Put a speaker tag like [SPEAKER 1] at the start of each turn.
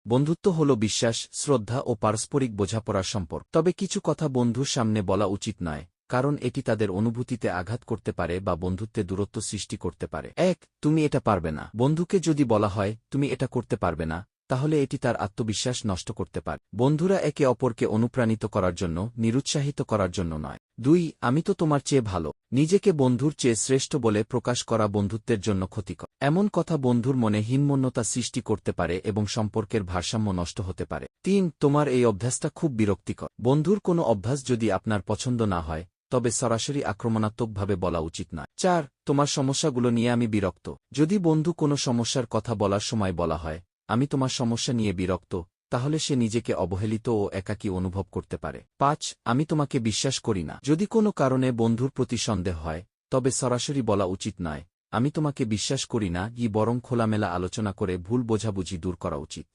[SPEAKER 1] বন্ধুত্ব হল বিশ্বাস, শ্রদ্ধা ও পারস্পরিক বোঝাপড়ার সম্পর্ক। তবে কিছু কথা বন্ধুর সামনে বলা উচিত নয়, কারণ এটি তাদের অনুভূতিতে আঘাত করতে পারে বা বন্ধুত্বে দূরত্ব সৃষ্টি করতে পারে। তুমি এটা পারবে না। বন্ধুকে যদি বলা হয় তুমি এটা করতে পারবে না, তাহলে এটি তার আত্মবিশ্বাস নষ্ট করতে পারে। বন্ধুরা একে অপরকে অনুপ্রাণিত করার জন্য, নিরুৎসাহিত করার জন্য নয়। আমি তো তোমার চেয়ে ভালো। নিজেকে বন্ধুর চেয়ে শ্রেষ্ঠ বলে প্রকাশ করা বন্ধুত্বের জন্য ক্ষতিকর। এমন কথা বন্ধুর মনে হীনমন্যতা সৃষ্টি করতে পারে এবং সম্পর্কের ভারসাম্য নষ্ট হতে পারে। তোমার এই অভ্যাসটা খুব বিরক্তিকর। বন্ধুর কোনো অভ্যাস যদি আপনার পছন্দ না হয়, তবে সরাসরি আক্রমণাত্মকভাবে বলা উচিত নয়। তোমার সমস্যাগুলো নিয়ে আমি বিরক্ত। যদি বন্ধু কোনো সমস্যার কথা বলার সময় বলা হয়, আমি তোমার সমস্যা নিয়ে বিরক্ত, তাহলে সে নিজেকে অবহেলিত ও একাকী অনুভব করতে পারে। আমি তোমাকে বিশ্বাস করি না। যদি কোনো কারণে বন্ধুর প্রতি সন্দেহ হয়, তবে সরাসরি বলা উচিত নয়, আমি তোমাকে বিশ্বাস করি না, বরং খোলামেলা আলোচনা করে ভুল বোঝাবুঝি দূর করা উচিত।